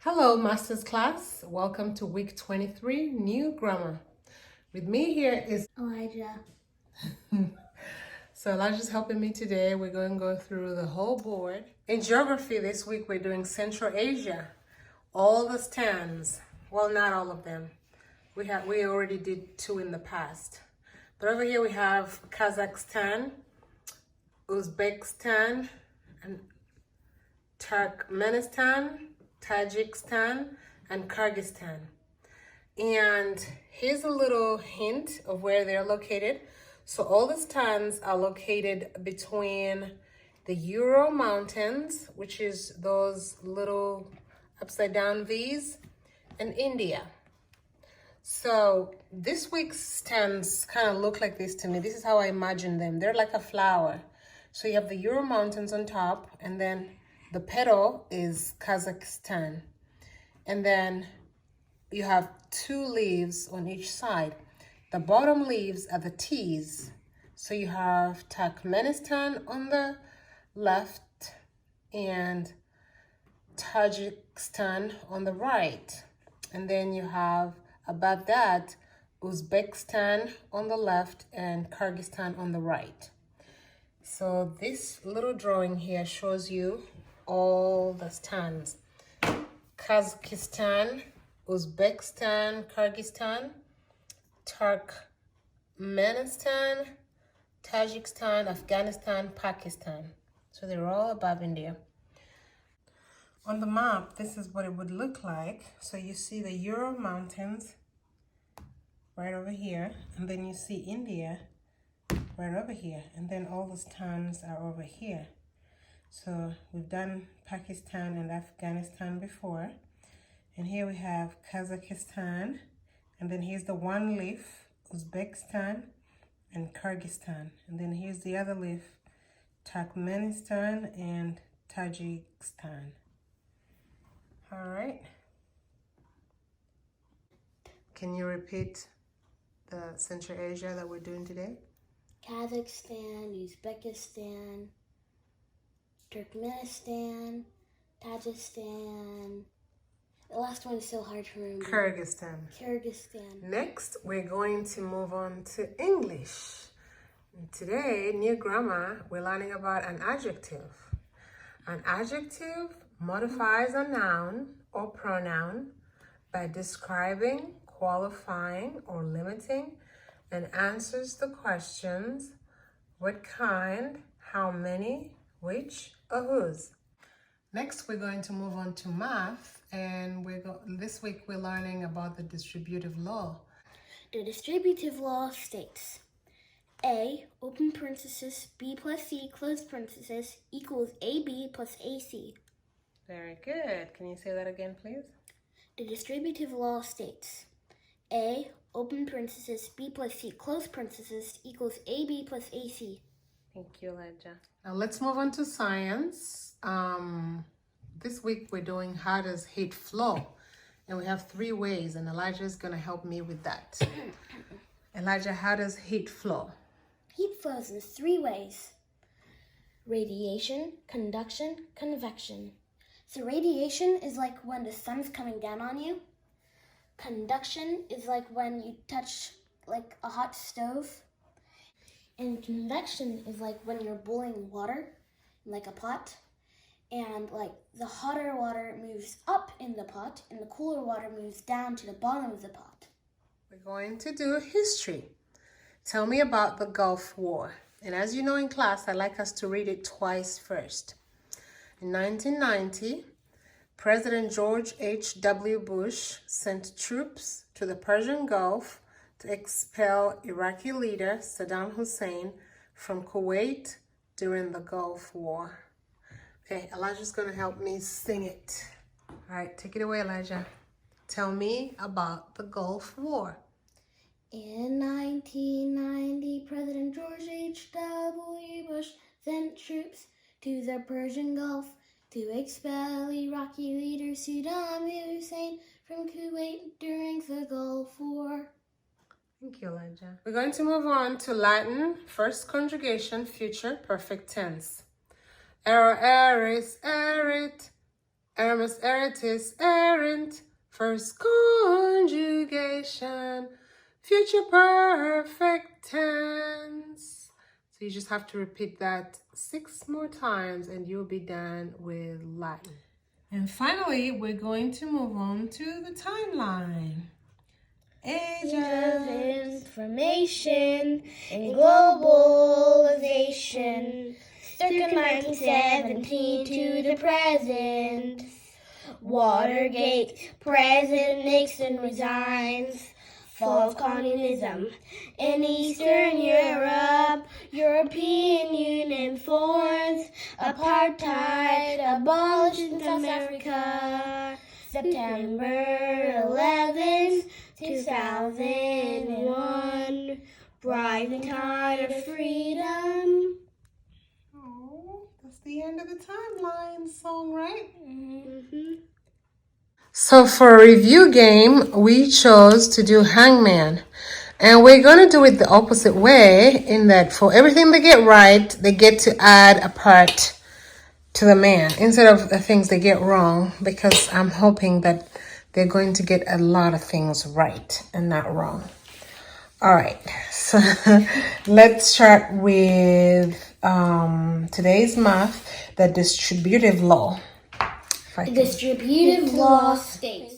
Hello, Masters class. Welcome to week 23, new grammar. With me here is Elijah. So Elijah's helping me today. We're going to go through the whole board. In geography this week, we're doing Central Asia. All the stands. Well, not all of them. We already did 2 in the past. But over here we have Kazakhstan, Uzbekistan, and Turkmenistan, Tajikistan, and Kyrgyzstan. And here's a little hint of where they're located. So all the stands are located between the Ural Mountains, which is those little upside down V's, and India. So this week's stands kind of look like this to me. This is how I imagine them. They're like a flower. So you have the Ural Mountains on top, and then the petal is Kazakhstan. And then you have 2 leaves on each side. The bottom leaves are the T's. So you have Turkmenistan on the left and Tajikistan on the right. And then you have above that Uzbekistan on the left and Kyrgyzstan on the right. So this little drawing here shows you all the stands. Kazakhstan, Uzbekistan, Kyrgyzstan, Turkmenistan, Tajikistan, Afghanistan, Pakistan. So they're all above India. On the map, this is what it would look like. So you see the Ural Mountains right over here, and then you see India right over here, and then all the stands are over here. So we've done Pakistan and Afghanistan before. And here we have Kazakhstan. And then here's the one leaf, Uzbekistan and Kyrgyzstan. And then here's the other leaf, Turkmenistan and Tajikistan. All right. Can you repeat the Central Asia that we're doing today? Kazakhstan, Uzbekistan, Turkmenistan, Tajikistan. The last one is so hard to remember. Kyrgyzstan. Next, we're going to move on to English. Today, new grammar, we're learning about an adjective. An adjective modifies a noun or pronoun by describing, qualifying, or limiting, and answers the questions what kind, how many, which, or whose. Next, we're going to move on to math, and this week we're learning about the distributive law. The distributive law states A, open parenthesis, B plus C, close parenthesis, equals AB plus AC. Very good. Can you say that again, please? The distributive law states A, open parenthesis, B plus C, close parenthesis, equals AB plus AC. Thank you, Elijah. Now let's move on to science. This week we're doing how does heat flow? And we have 3 ways, and Elijah is going to help me with that. Elijah, how does heat flow? Heat flows in 3 ways: radiation, conduction, convection. So radiation is like when the sun's coming down on you. Conduction is like when you touch like a hot stove. And convection is like when you're boiling water in like a pot. And like the hotter water moves up in the pot and the cooler water moves down to the bottom of the pot. We're going to do history. Tell me about the Gulf War. And as you know in class, I like us to read it twice first. In 1990, President George H.W. Bush sent troops to the Persian Gulf to expel Iraqi leader Saddam Hussein from Kuwait during the Gulf War. Okay, Elijah's going to help me sing it. All right, take it away, Elijah. Tell me about the Gulf War. In 1990, President George H.W. Bush sent troops to the Persian Gulf to expel Iraqi leader Saddam Hussein from Kuwait during the Gulf War. Thank you, Elijah. We're going to move on to Latin, first conjugation, future perfect tense. Ero, eris, erit, Aramis, eritis, errant. First conjugation. Future perfect tense. So you just have to repeat that 6 more times and you'll be done with Latin. And finally, we're going to move on to the timeline. Age of information and globalization, circa 1917 to the present. Watergate, President Nixon resigns. Fall of communism in Eastern Europe. European Union forms. Apartheid abolished in South Africa. September 11th, 2001. Rising tide of freedom. Oh, that's the end of the timeline song, right? Mm-hmm. So for a review game, we chose to do Hangman. And we're going to do it the opposite way in that for everything they get right, they get to add a part to the man instead of the things they get wrong, because I'm hoping that they're going to get a lot of things right and not wrong. All right, so let's start with today's math, the distributive law. The distributive law states